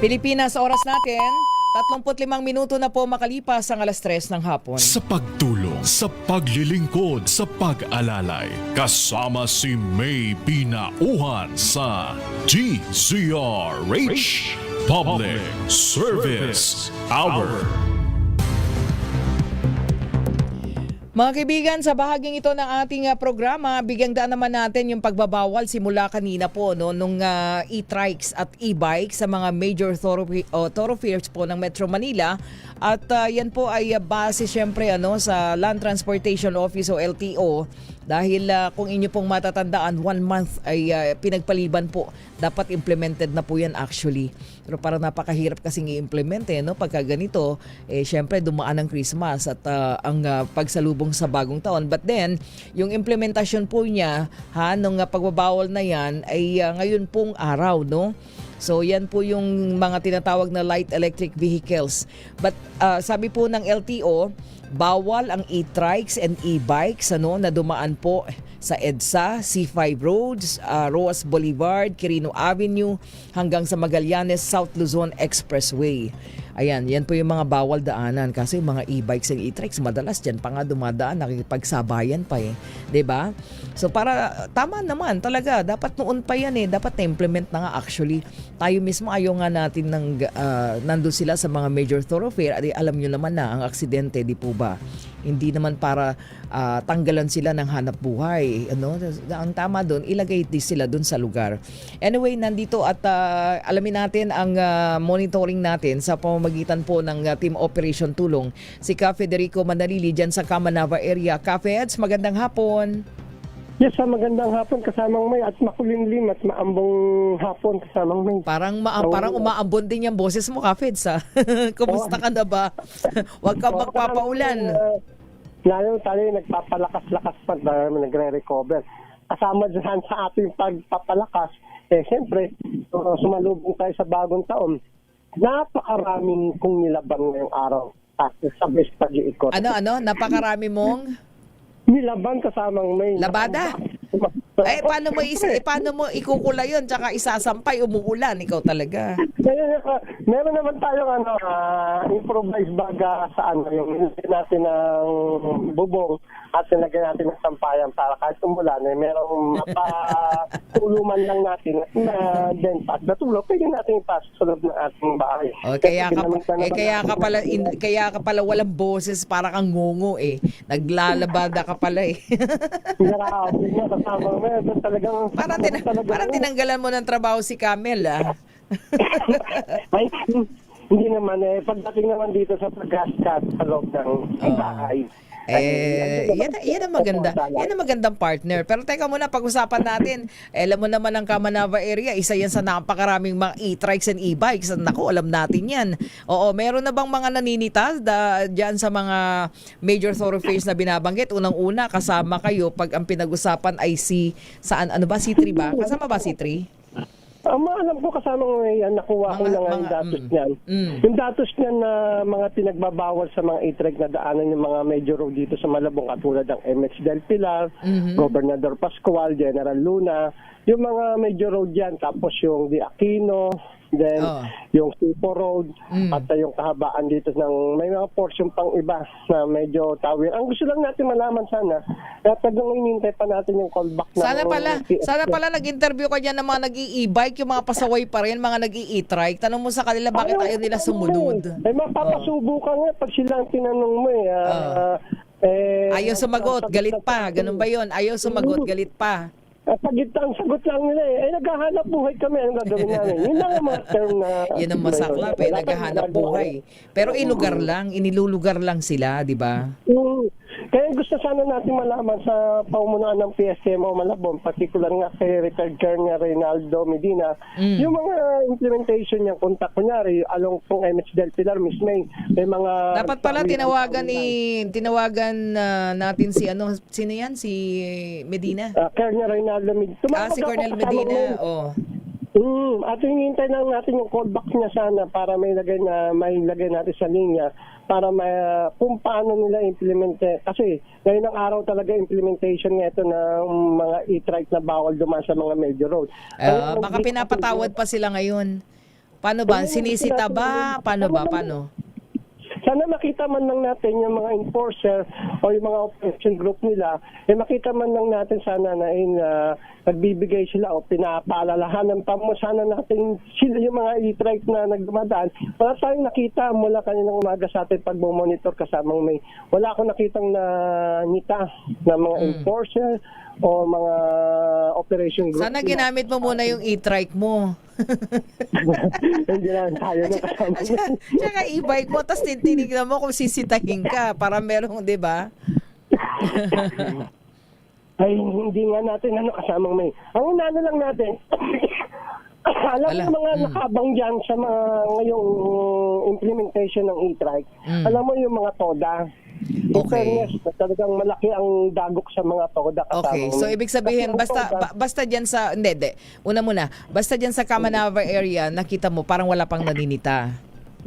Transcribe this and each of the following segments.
Pilipinas, oras natin, 35 minuto na po makalipas ang alas 3 ng hapon. Sa pagtulong, sa paglilingkod, sa pag-alalay, kasama si May Pinauhan sa DZRH Public Service Hour. Mga kaibigan, sa bahaging ito ng ating programa, bigyang daan naman natin yung pagbabawal simula kanina po nung e-trikes at e-bikes sa mga major thoroughfares po ng Metro Manila. At yan po ay base syempre sa Land Transportation Office o LTO. Dahil kung inyo pong matatandaan, 1 month ay pinagpaliban po. Dapat implemented na po yan actually. Pero parang napakahirap kasing i-implement pagka ganito, syempre dumaan ang Christmas at ang pagsalubong sa bagong taon. But then, yung implementasyon po niya, nung pagbabawal na yan, ay ngayon pong araw, no? So yan po yung mga tinatawag na light electric vehicles. But sabi po ng LTO, bawal ang e-trikes and e-bikes na dumaan po sa EDSA, C5 Roads, Roas Boulevard, Quirino Avenue hanggang sa Magallanes South Luzon Expressway. Ayan, yan po yung mga bawal daanan kasi yung mga e-bikes and e-trikes madalas dyan pa nga dumadaan, nakikipagsabayan pa 'di ba? So para tama naman talaga, dapat noon pa yan dapat na-implement na nga actually. Tayo mismo ayaw nga natin nandun sila sa mga major thoroughfare at alam nyo naman na ang aksidente, di po ba? Hindi naman para tanggalan sila ng hanap buhay. Ang tama doon, ilagay sila doon sa lugar. Anyway, nandito at alamin natin ang monitoring natin sa pamamagitan po ng Team Operation Tulong. Si Ka Federico Manalili dyan sa Kamanava area. Ka Feds, magandang hapon. Yes, magandang hapon kasamang May at makulimlim at maambong hapon kasamang May. Parang umaambon din yung boses mo, Ka Feds, ha? Kumusta ka na ba? Huwag ka magpapaulan. Ngayon tayo nagpapalakas-lakas pa na nagre-recover. Kasama dyan sa ating pagpapalakas, siyempre, sumalubong tayo sa bagong taon. Napakaraming kong nilabang ngayong araw. Sa best pag-iikot. Ano? Napakarami mong? Nilaban kasamang May. Labada? Paano mo ikukula yun? Tsaka isasampay, umuulan. Ikaw talaga. Meron naman tayong improvise baga sa yung natin ng bubong at sinagyan natin ng sampayan para kahit umulan, merong mapatuluman lang natin na dent at natulog, pwede natin ipasok sa loob ng ating bahay. Kaya ka pala walang boses, para kang ngungo Naglalabada ka pala Grabe na kasama mo. Parang tinanggalan mo ng trabaho si Camel, Ay, hindi naman pagdating naman dito sa pagkaskat sa loob ng bahay. Yan ang maganda. Yan ang magandang partner. Pero teka muna, pag-usapan natin. Alam mo naman ang Kamanava area, isa yan sa napakaraming mga e-trikes and e-bikes. Naku, alam natin yan. Oo, meron na bang mga naninita dyan sa mga major thoroughfares na binabanggit? Unang-una, kasama kayo pag ang pinag-usapan ay C3 ba? Kasama ba C3? Alam ko kasama yan, nakuha ko na nga yung datos niyan. Yung datos niyan na mga pinagbabawal sa mga e-trike na daanan yung mga major road dito sa Malabon, katulad ng MH Del Pilar, Gobernador Pascual, General Luna, yung mga major road yan, tapos yung Di Aquino, then yung Sipo Road, at yung kahabaan dito ng may mga portion pang iba na medyo tawid. Ang gusto lang natin malaman sana, kaya tagang inintay pa natin yung callback na Sana pala nag-interview ka dyan ng mga nag-i-e-bike, yung mga pasaway pa rin, mga nag-i-e-trike. Tanong mo sa kanila bakit ayaw nila sumunod. Mapapasubo ka nga pag sila ang tinanong mo ayaw sumagot, galit pa. Ganun ba yun? Ayaw sumagot, galit pa. Pagitang sagot lang nila naghahanap buhay kami. Anong gagawin namin? Yun lang ang mga term na... Yun ang masaklap naghahanap buhay. Pero inilulugar lang sila, di ba? Kaya gusto sana natin malaman sa paumunuan ng PSMO Malabon, particular nga kay retired Colonel Reynaldo Medina, yung mga implementation niya, kontak kunyari, along pong MH Del Pilar, Miss May, may mga... Dapat pala tinawagan natin sino yan? Si Medina? Colonel Reynaldo Medina. Si Colonel Medina, At hinihintay lang natin yung callback niya sana para may lagay natin sa linya para kung paano nila implement. Kasi ngayon ang araw talaga implementation nga ito ng mga e-trike na bawal dumaan sa mga major road. Baka pinapatawad pa sila ngayon. Paano ba? Sinisita ba? Paano ba? Paano? Sana makita man lang natin yung mga enforcer o yung mga operation group nila, makita man lang natin sana na nagbibigay sila o pinapaalalahanan pa mo sana natin sila yung mga e-trike na nagdumadaan. Wala tayong nakita mula kaninang umaga sa ating pag-monitor kasamang may wala akong nakitang nita na mga enforcer o mga operation group. Sana ginamit mo muna yung e-trike mo. Hindi na tayo na kasama. Tsaka e-bike mo, tapos tinignan mo kung sisitahin ka para merong, di ba? Ay, hindi nga natin kasamang may. Ang una lang natin, alam mo yung mga nakabang dyan sa mga ngayong implementation ng e-trike, alam mo yung mga TODA. In Okay. fairness, talagang malaki ang dagok sa mga TODA kasama. Okay, so ibig sabihin, basta dyan sa, hindi, una muna, basta dyan sa Kamanava area, nakita mo, parang wala pang naninita.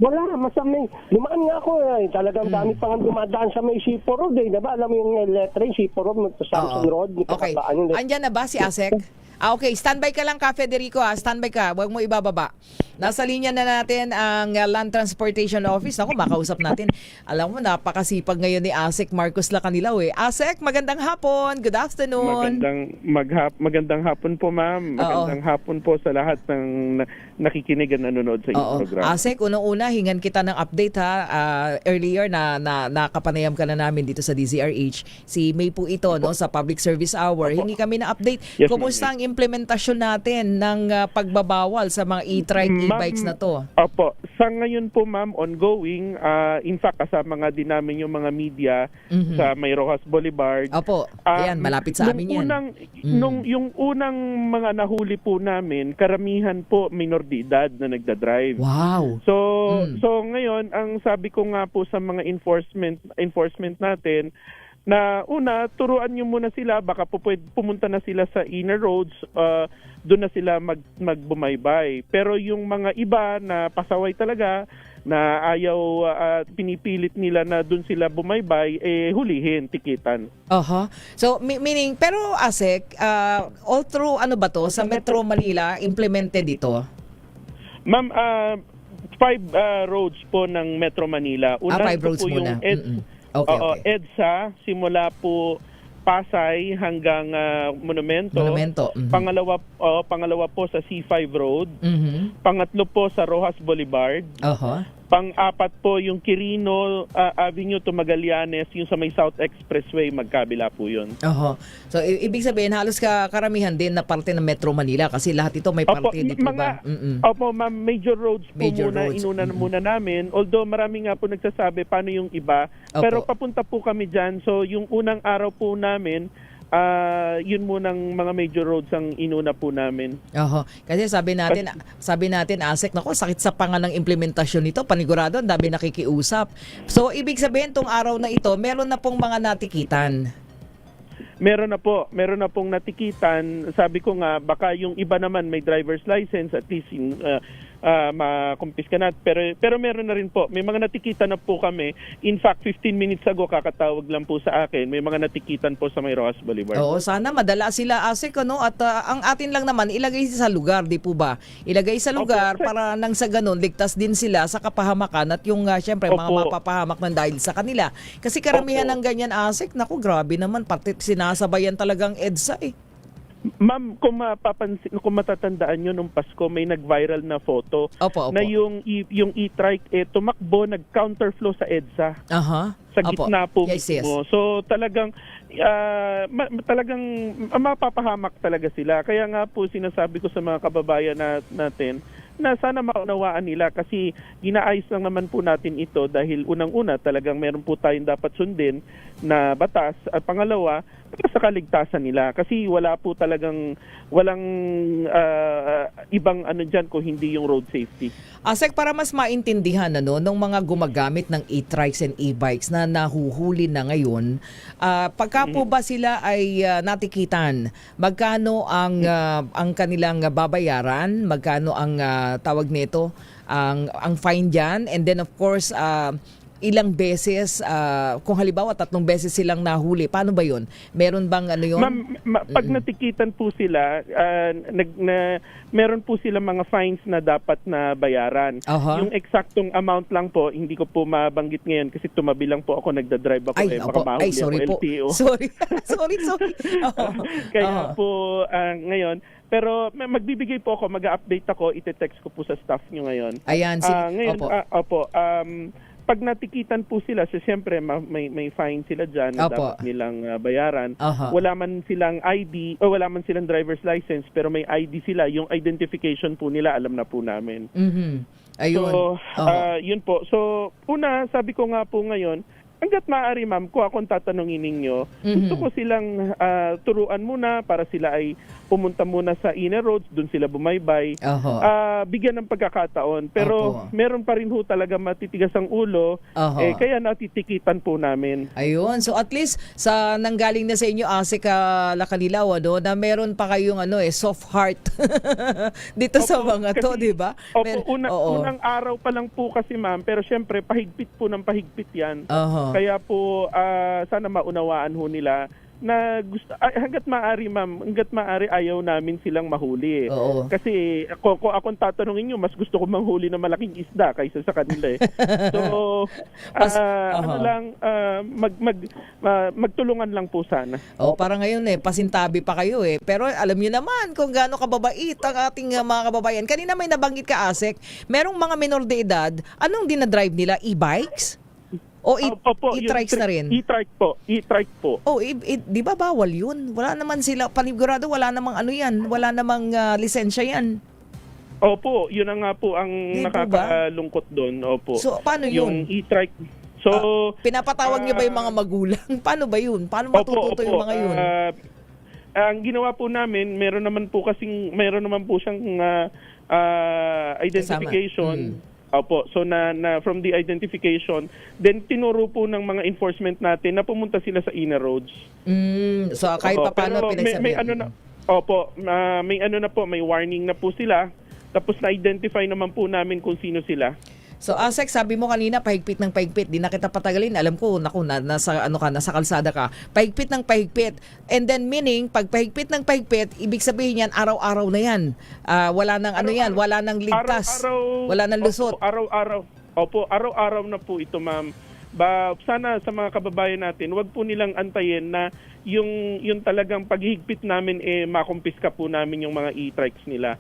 Wala, masamay. Dumaan nga ako talagang dami pang dumadaan sa may Sipo Road diba? Alam mo yung lettering, Sipo Road, Samson Road. Okay, Yung andyan na ba si Asek? Okay, standby ka lang ka, Federico, standby ka, huwag mo ibababa. Nasa linya na natin ang Land Transportation Office. Ako, makausap natin. Alam mo, napakasipag ngayon ni Asek Marcos Lacanilaw eh. Asek, magandang hapon. Good afternoon. Magandang hapon po, ma'am. Magandang hapon po sa lahat ng nakikinig at nanonood sa inyong program. Asek, unang-una, hingan kita ng update ha. Earlier na nakapanayam ka na namin dito sa DZRH. Si May po ito, no, sa Public Service Hour. Hingi kami ng update. Yes, Kumusta ang implementasyon natin ng pagbabawal sa mga e-trike e-bikes na to? Opo. Sa ngayon po, ma'am, ongoing. In fact, kasama nga din namin yung mga media sa May Rojas Boulevard. Opo. Ayan, malapit sa amin yan. Yung unang mga nahuli po namin, karamihan po minor de edad na nagdadrive. Wow. So ngayon, ang sabi ko nga po sa mga enforcement natin, na una, turuan nyo muna sila, baka po pumunta na sila sa inner roads, doon na sila magbumaybay. Pero yung mga iba na pasaway talaga, na ayaw pinipilit nila na doon sila bumaybay, hulihin, tikitan. So, meaning, pero Asek, all through, ano ba to, sa Metro Manila, implemented ito? Ma'am, 5 roads po ng Metro Manila. Una 5 roads po muna. yung Okay. EDSA, simula po Pasay hanggang Monumento. Pangalawa po sa C5 Road. Pangatlo po sa Rojas Boulevard. Pang-apat po yung Quirino Avenue to Magallanes, yung sa may South Expressway, magkabila po yun. So, ibig sabihin, halos karamihan din na parte ng Metro Manila kasi lahat ito may parte dito ba? Opo, ma'am, major roads po inuna muna namin. Although marami nga po nagsasabi paano yung iba. Pero papunta po kami dyan. So, yung unang araw po namin, yun munang mga major roads ang inuna po namin. Kasi sabi natin Asek, nako, sakit sa panga ng implementasyon nito, panigurado ang dami nakikiusap. So ibig sabihin tong araw na ito, meron na pong mga natikitan. Meron na pong natikitan. Sabi ko nga, baka yung iba naman may driver's license, at least makumpiska na. Pero meron na rin po. May mga natikitan na po kami. In fact, 15 minutes ago, kakatawag lang po sa akin. May mga natikitan po sa may Rojas Boulevard. Oo, sana madala sila, Asek, ano? At ang atin lang naman, ilagay sa lugar, di po ba? Ilagay sa lugar para nang sa ganun, ligtas din sila sa kapahamakan at yung, syempre, mga mapapahamak ng dahil sa kanila. Kasi karamihan ng ganyan, Asek, naku, grabe naman. Pati sinasabayan talagang EDSA eh. Ma'am, kung matatandaan nyo nung Pasko, may nag-viral na photo na yung e-trike tumakbo, nag-counterflow sa EDSA. Sa gitna po mismo. So talagang mapapahamak talaga sila. Kaya nga po sinasabi ko sa mga kababayan natin na sana maunawaan nila kasi ginaayos lang naman po natin ito dahil unang-una talagang meron po tayong dapat sundin na batas at pangalawa sa kaligtasan nila kasi walang ibang ano dyan kung hindi yung road safety. Asek, para mas maintindihan ng mga gumagamit ng e-trikes and e-bikes na nahuhuli na ngayon, pagka po ba sila ay natikitan, magkano ang kanilang babayaran, magkano ang tawag nito, ang fine dyan, and then of course ilang beses, kung halimbawa 3 beses silang nahuli, paano ba yun? Meron bang ano yun? Ma'am, pag natikitan po sila, meron po sila mga fines na dapat na bayaran. Aha. Yung eksaktong amount lang po, hindi ko po mabanggit ngayon kasi tumabi lang po ako, nagdadrive ako, Ay, baka opo. mahuli Ay, sorry ako po. LTO. Sorry. sorry. Oo. Kaya po ngayon, pero magbibigay po ako, mag-update ako, ite-text ko po sa staff nyo ngayon. Ayan, sige. Ngayon, Opo. pag natikitan po sila, so siyempre may fine sila dyan na Opo. dapat nilang bayaran. Aha. Wala man silang ID o wala man silang driver's license pero may ID sila, yung identification po nila alam na po namin. Mhm. Ayun. So, yun po. So, una, sabi ko nga po ngayon, hanggat maaari ma'am, kung akong tatanungin ninyo, gusto ko silang turuan muna para sila ay pumunta muna sa inner roads, dun sila bumaybay. Oho. Bigyan ng pagkakataon. Pero Opo. meron pa rin ho talaga matitigas ang ulo, Oho. kaya natitikitan po namin. Ayun. So at least sa nanggaling na sa inyo Asik Lacanilaw, ano, na meron pa kayong soft heart dito sa Opo, mga to, kasi- 'di ba? Opo, unang araw pa lang po kasi ma'am, pero syempre pahigpit po ng pahigpit 'yan. Oho. Kaya po sana maunawaan ho nila na gusto hangga't maaari ma'am, hangga't maaari ayaw namin silang mahuli. Oo. Kasi kung akong tatanungin niyo, mas gusto ko manghuli ng malaking isda kaysa sa kanila eh. So magtulungan lang po sana. Parang ngayon pasintabi pa kayo Pero alam niyo naman kung gaano kababait ang ating mga kababayan. Kanina may nabanggit ka Asik, merong mga minor de edad, anong dinadrive nila? E-bikes? O Opo, e-trikes na rin? E-trike po. Oh, di ba bawal yun? Wala naman sila, panigurado wala namang wala namang lisensya yan. Opo, yun na nga po ang Di po ba? nakakalungkot doon. Opo. So, paano Yung yun? e-trike. So, Pinapatawag niyo ba yung mga magulang? Paano ba yun? Paano matututo yung mga yun? Ang ginawa po namin, meron naman po siyang identification. Opo, so na from the identification, then tinuro po ng mga enforcement natin na pumunta sila sa inner roads. So kahit pa paano pero may may warning na po sila. Tapos na-identify naman po namin kung sino sila. So Asek, sabi mo kanina pahigpit ng pahigpit, di na kita patagalin. Alam ko, nasa kalsada ka. Pahigpit ng pahigpit. And then meaning, pag pahigpit ng pahigpit, ibig sabihin yan araw-araw na yan. Wala nang wala nang ligtas. Wala nang lusot. Araw-araw na po ito, ma'am. Sana sa mga kababayan natin, wag po nilang antayin na yung talagang paghihigpit namin makumpiska po namin yung mga e-trikes nila.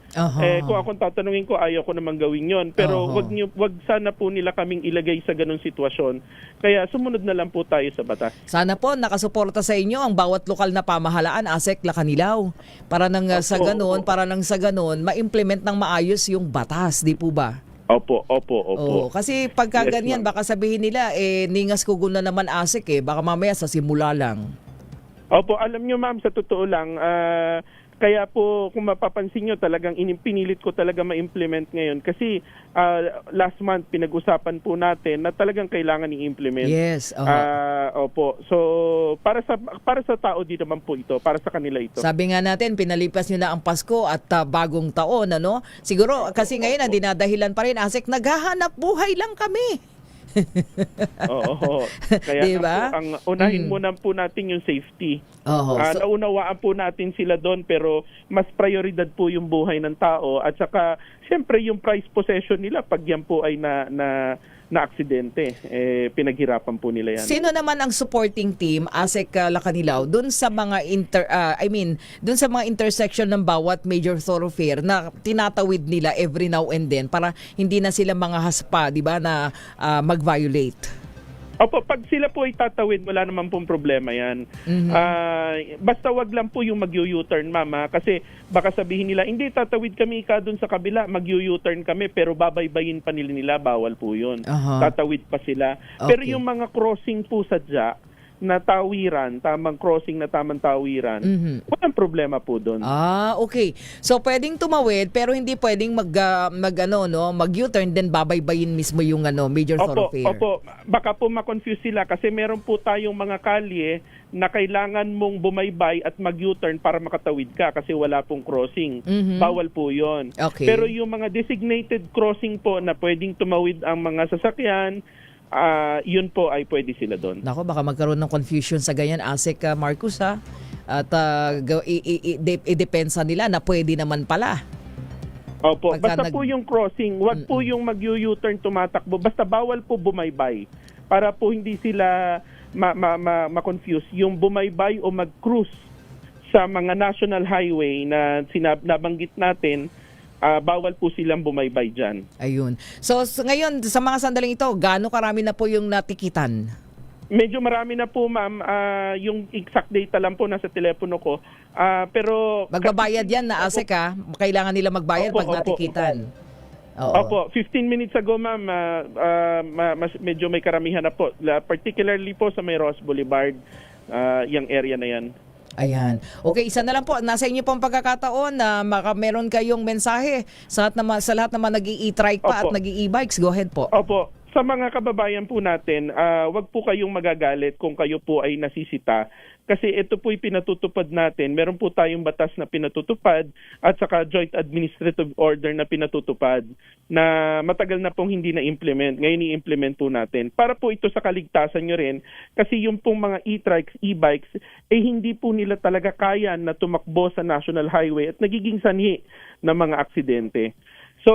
Kung akong tatanungin ko, ayaw ko namang gawin yon. Pero wag sana po nila kaming ilagay sa ganung sitwasyon. Kaya sumunod na lang po tayo sa batas. Sana po nakasuporta sa inyo ang bawat lokal na pamahalaan, Asek Lacanilaw. Para nang sa ganon, ma-implement ng maayos yung batas, di po ba? Opo. Kasi pagka Yes, ganyan, ma'am. baka sabihin nila, ningas kugun na naman Asik baka mamaya sa simula lang. Opo, alam nyo ma'am, sa totoo lang, kaya po kung mapapansin nyo talagang pinilit ko talaga ma-implement ngayon kasi last month pinag-usapan po natin na talagang kailangan i-implement. Yes. Opo. So para sa tao din naman po ito, para sa kanila ito. Sabi nga natin, pinalipas nyo na ang Pasko at bagong taon, ano? Siguro, kasi ngayon, ang dinadahilan pa rin, Asik, naghahanap buhay lang kami. Oo. Kaya Diba? po, ang unahin muna po natin yung safety. Naunawaan po natin sila doon pero mas prioridad po yung buhay ng tao at saka siyempre yung price possession nila pag yan po ay na aksidente, pinaghirapan po nila yan. Sino naman ang supporting team, Asek Lacanilaw, dun sa mga dun sa mga intersection ng bawat major thoroughfare na tinatawid nila every now and then para hindi na sila mga haspa, di ba, na mag-violate? Opo, pag sila po ay tatawid, wala naman pong problema yan. Basta wag lang po yung mag-U-turn, mama. Kasi baka sabihin nila, hindi, tatawid kami doon sa kabila, mag-U-turn kami, pero babaybayin pa nila, bawal po yun. Tatawid pa sila. Okay. Pero yung mga crossing po sadya, na tawiran, tamang crossing na tamang tawiran, walang problema po doon. Okay. So pwedeng tumawid pero hindi pwedeng mag-U-turn then babaybayin mismo yung major thoroughfare. Opo, baka po ma-confuse sila kasi meron po tayong mga kalye na kailangan mong bumaybay at mag-U-turn para makatawid ka kasi wala pong crossing. Bawal po 'yon. Okay. Pero yung mga designated crossing po na pwedeng tumawid ang mga sasakyan, yun po ay pwede sila doon. Nako, baka magkaroon ng confusion sa ganyan, ASEC Marcus, ha? At idepensa nila na pwede naman pala. Opo, Pagka basta po yung crossing, wag po yung mag-U-turn tumatakbo, basta bawal po bumaybay para po hindi sila ma-confuse. Yung bumaybay o mag-cruise sa mga national highway na nabanggit natin, bawal po silang bumaybay dyan. Ayun. So ngayon, sa mga sandaling ito, gaano karami na po yung natikitan? Medyo marami na po, ma'am. Yung exact data lang po nasa telepono ko. Pero Magbabayad yan na ASEC, ha? Kailangan nila magbayad Opo, pag opo. natikita. Oo. Opo, 15 minutes ago, ma'am, medyo may karamihan na po. Particularly po sa may Ross Boulevard, yung area na yan. Ayan. Okay, isa na lang po. Nasa inyo pong pagkakataon na meron kayong mensahe sa lahat naman nag-i-e-trike pa Opo. at nag-i-e-bikes. Go ahead po. Opo, sa mga kababayan po natin, wag po kayong magagalit kung kayo po ay nasisita. Kasi ito po'y pinatutupad natin. Meron po tayong batas na pinatutupad at saka joint administrative order na pinatutupad na matagal na pong hindi na-implement. Ngayon i-implement po natin. Para po ito sa kaligtasan nyo rin. Kasi yung pong mga e-trikes, e-bikes, hindi po nila talaga kaya na tumakbo sa national highway at nagiging sanhi ng mga aksidente. So,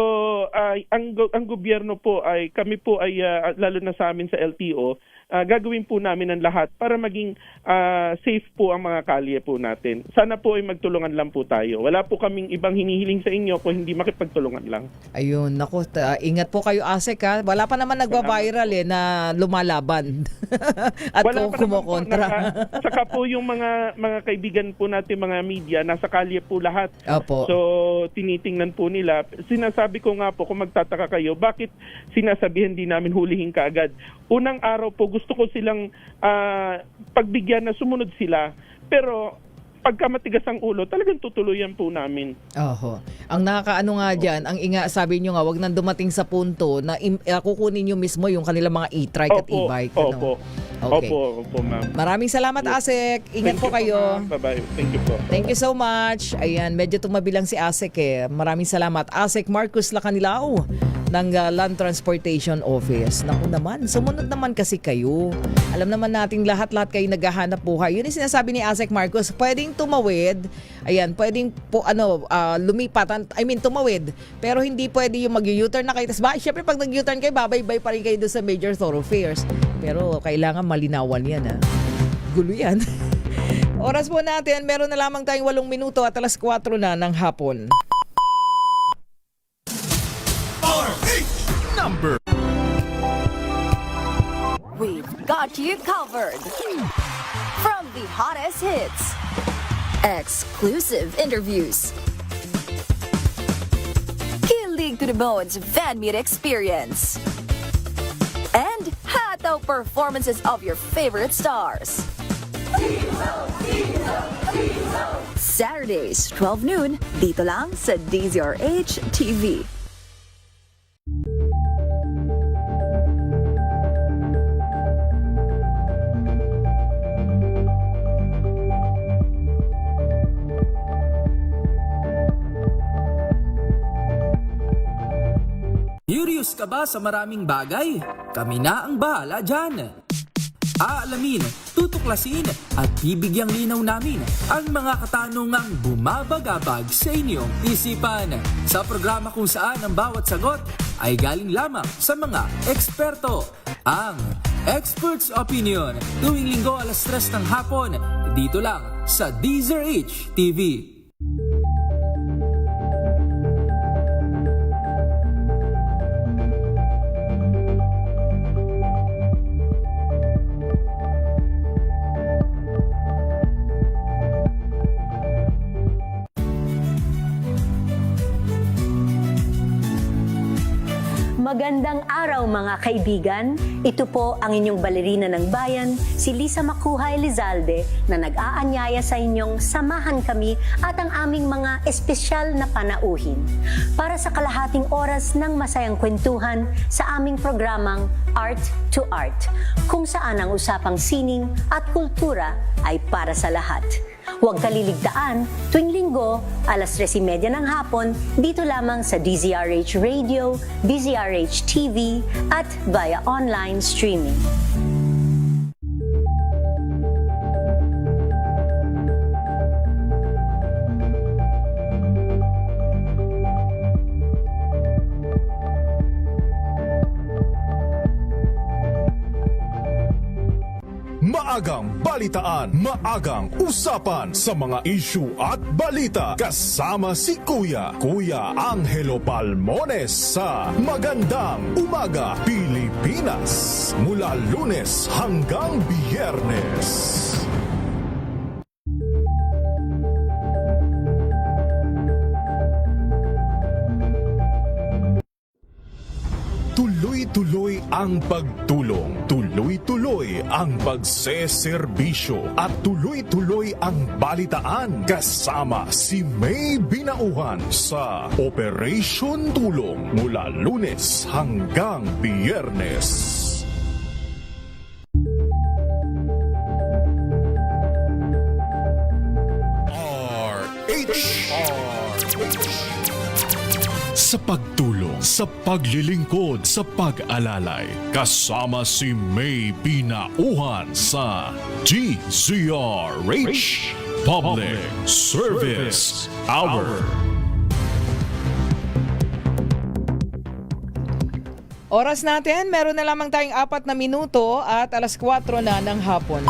ang gobyerno po kami po ay lalo na sa amin sa LTO, gagawin po namin ang lahat para maging safe po ang mga kalye po natin. Sana po ay magtulungan lang po tayo. Wala po kaming ibang hinihiling sa inyo kung hindi makipagtulungan lang. Ayun, naku, ingat po kayo, ASEC, ha? Wala pa naman nagba-viral na lumalaban at Wala pa naman po. kumukontra. Saka po yung mga kaibigan po natin, mga media, nasa kalye po lahat. Opo. So, tinitingnan po nila. Sinasabi ko nga po, kung magtataka kayo, bakit sinasabihan din namin hulihin kaagad? Unang araw po, gusto ko silang pagbigyan na sumunod sila. Pero, pagka matigas ang ulo, talagang tutuluyan po namin. Oho. Ang nakakaano nga dyan, sabi nyo nga, wag nang dumating sa punto na kukunin nyo mismo yung kanilang mga e-trike at e-bike. Opo. Okay. Opo, ma'am. Maraming salamat, ASEC. Ingat Thank po you kayo. ma'am. Bye-bye. Thank you po. Thank you so much. Ayan, medyo tumabilang si ASEC eh. Maraming salamat. ASEC Marcus Lacanilao ng Land Transportation Office. Naku naman, sumunod naman kasi kayo. Alam naman nating lahat kayo naghahanap buhay. Yun yung sinasabi ni ASEC Marcus, pwedeng tumawid. Ayan, pwedeng po lumipat. Tumawid. Pero hindi pwede yung mag-U-turn na kayo. Tapos syempre pag nag-U-turn kayo, babaybay pa rin kayo doon sa major thoroughfares. Pero kailangan malinawan yan, ha. Gulo yan. Oras po natin, meron na lamang tayong 8 minuto at alas 4 na ng hapon. Number We've got you covered. From the hottest hits, exclusive interviews, kilig to the bones fan meet experience, and hataw performances of your favorite stars. Saturdays, 12 noon, dito lang sa DZRH TV. Curious ka ba sa maraming bagay? Kami na ang bahala dyan. Aalamin, tutuklasin at bibigyang linaw namin ang mga katanungang bumabagabag sa inyong isipan. Sa programa kung saan ang bawat sagot ay galing lamang sa mga eksperto. Ang Expert's Opinion, tuwing linggo alas 3 ng hapon, dito lang sa DZRH TV. Magandang araw mga kaibigan. Ito po ang inyong balerina ng bayan, si Lisa Makuhay Lizalde, na nag-aanyaya sa inyong samahan kami at ang aming mga espesyal na panauhin para sa kalahating oras ng masayang kwentuhan sa aming programang Art to Art, kung saan ang usapang sining at kultura ay para sa lahat. Huwag kaliligtaan, tuwing linggo, alas 3:30 ng hapon, dito lamang sa DZRH Radio, DZRH TV, at via online streaming. Maagang balitaan, maagang usapan sa mga issue at balita. Kasama si Kuya Angelo Palmones sa Magandang Umaga Pilipinas. Mula Lunes hanggang Biyernes. Tuloy-tuloy ang pagtulong, tuloy-tuloy ang pagseserbisyo at tuloy-tuloy ang balitaan kasama si May Binauhan sa Operation Tulong mula Lunes hanggang Biyernes. Sa pagtulong, sa paglilingkod, sa pag-alalay, kasama si May Binauhan sa DZRH Public Service Hour. Oras natin, meron na lamang tayong 4 na minuto at alas 4 na ng hapon.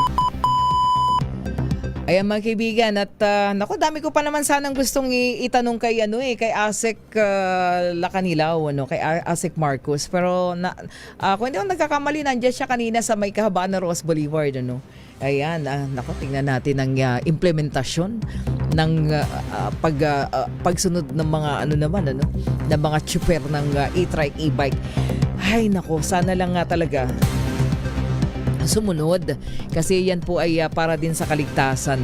Ayan mga kaibigan, at naku, dami ko pa naman sanang gustong itanong kay kay Asek Lacanilaw, kay Asek Marcos, pero kung hindi ako nagkakamali, nandiyan siya kanina sa may kahabaan na Ross Boulevard, Ayan, naku, tingnan natin ang implementasyon ng pagsunod ng mga ng mga tsuper ng e-trike, e-bike. Ay naku, sana lang nga talaga sumunod, kasi yan po ay para din sa kaligtasan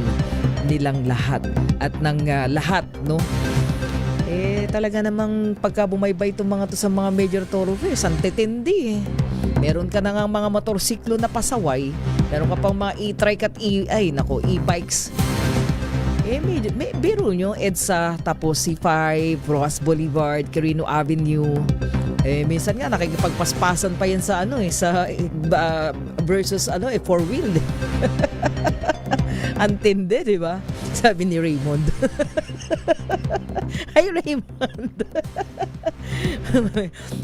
nilang lahat at ng lahat, talaga namang pagka bumaybay itong mga to sa mga major thoroughfares, ang titindi. Meron ka na nga mga motorsiklo na pasaway, meron ka pang mga e-trike at e-bikes. Biro nyo, EDSA, tapos C5, Ross Boulevard, Quirino Avenue. Minsan nga nakikipagpaspasan pa yan sa versus 4-wheel. Antindi, di ba? Sabi ni Raymond. Ay, Raymond.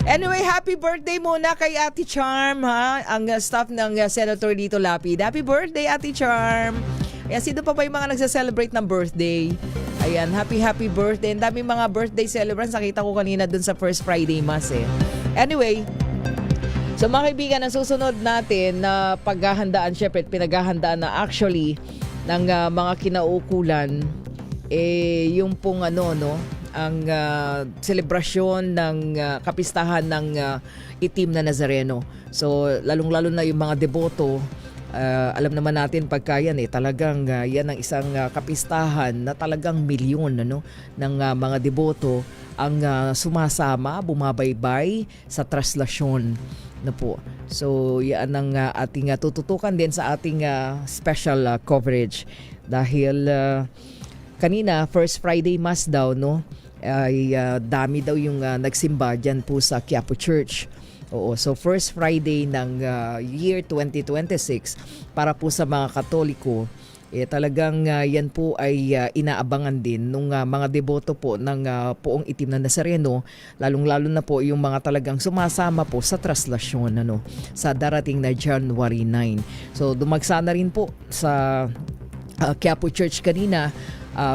Anyway, happy birthday muna kay Ate Charm, ha? Ang staff ng Senator Lito Lapid. Happy birthday, Ate Charm. Ayan, sino pa ba yung mga nagsa-celebrate ng birthday? Ayan, happy birthday. Ang daming mga birthday celebrants. Nakita ko kanina dun sa First Friday Mass Anyway, so mga kaibigan, ang susunod natin na paghahandaan, syempre pinaghahandaan na actually ng mga kinaukulan, yung pong ang selebrasyon ng kapistahan ng Itim na Nazareno. So lalong-lalo na yung mga deboto. Alam naman natin pagka yan talagang yan ang isang kapistahan na talagang milyon ng mga deboto ang sumasama, bumabaybay sa traslasyon na po. So yan ang ating tututukan din sa ating special coverage, dahil kanina First Friday Mass daw ay dami daw yung nagsimba dyan po sa Quiapo Church. Oo, so First Friday ng year 2026 para po sa mga Katoliko, talagang yan po ay inaabangan din ng mga deboto po ng Poong Itim na Nazareno, lalong-lalo na po yung mga talagang sumasama po sa traslasyon sa darating na January 9. So dumagsa na rin po sa Quiapo Church kanina,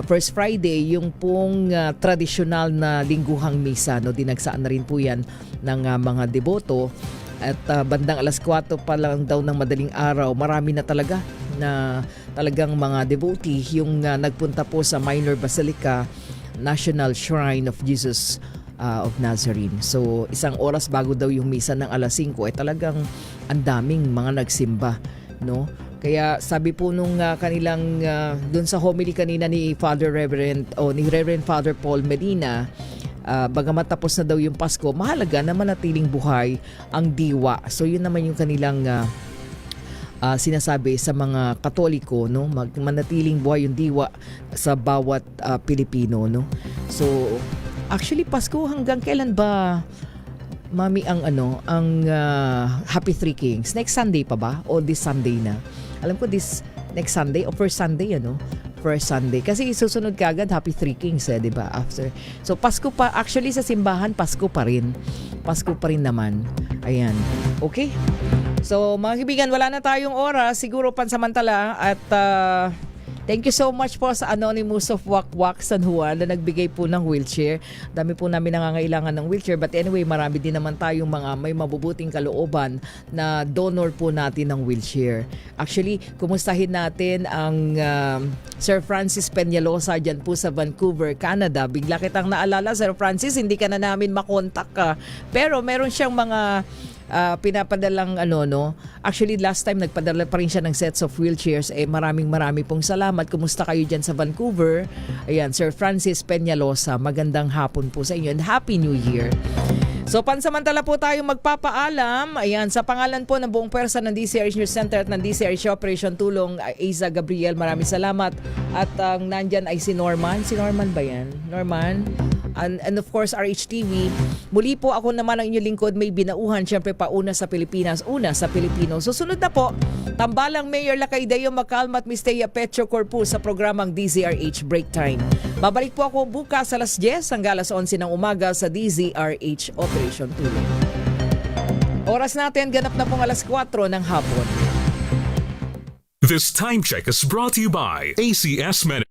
First Friday, yung pong tradisyonal na lingguhang misa, dinagsaan na rin po yan ng mga deboto. At bandang alas 4 pa lang daw ng madaling araw, marami na talaga na talagang mga devotee yung nagpunta po sa Minor Basilica National Shrine of Jesus of Nazarene. So isang oras bago daw yung misa ng alas 5 ay talagang ang daming mga nagsimba, Kaya sabi po nung kanilang doon sa homily kanina ni Reverend Father Paul Medina, bagamat tapos na daw yung Pasko, mahalaga na manatiling buhay ang diwa. So yun naman yung kanilang sinasabi sa mga Katoliko, no, manatiling buhay yung diwa sa bawat Pilipino, no. So actually Pasko hanggang kailan ba, Mami, ang Happy Three Kings? Next Sunday pa ba o this Sunday na? Alam ko this next Sunday o first Sunday, first Sunday. Kasi susunod kagad Happy Three Kings, di ba? After. So Pasko pa, actually sa simbahan Pasko pa rin. Pasko pa rin naman. Ayan. Okay? So mga kaibigan, wala na tayong oras, siguro pansamantala, at thank you so much po sa Anonymous of Wakwak San Juan na nagbigay po ng wheelchair. Dami po namin nangangailangan ng wheelchair, but anyway, marami din naman tayong mga may mabubuting kalooban na donor po natin ng wheelchair. Actually, kumustahin natin ang Sir Francis Peñalosa dyan po sa Vancouver, Canada. Bigla kitang naalala, Sir Francis, hindi ka na namin makontak ka. Pero meron siyang mga pinapadalang actually last time nagpadala pa rin siya ng sets of wheelchairs. Maraming pong salamat. Kumusta kayo dyan sa Vancouver? Ayan, Sir Francis Peñalosa, magandang hapon po sa inyo and Happy New Year. So pansamantala po tayo magpapaalam. Ayan, sa pangalan po ng buong pwersa ng DCRH News Center at ng DCRH Operation Tulong, Aiza Gabriel, maraming salamat. At ang nandyan ay si Norman. Si Norman ba yan? Norman? And of course, RHTV. Muli po ako naman ang inyong lingkod, May Binauhan. Siyempre pa una sa Pilipinas, una sa Pilipino. Susunod na po, tambalang Mayor Lacaideo Macalma at Miss Thea Petro Corpu sa programang DZRH Break Time. Babalik po ako bukas alas 10 hanggang alas 11 ng umaga sa DZRH Operation Tulong. Oras natin, ganap na pong alas 4 ng hapon. This time check is brought to you by ACS Med.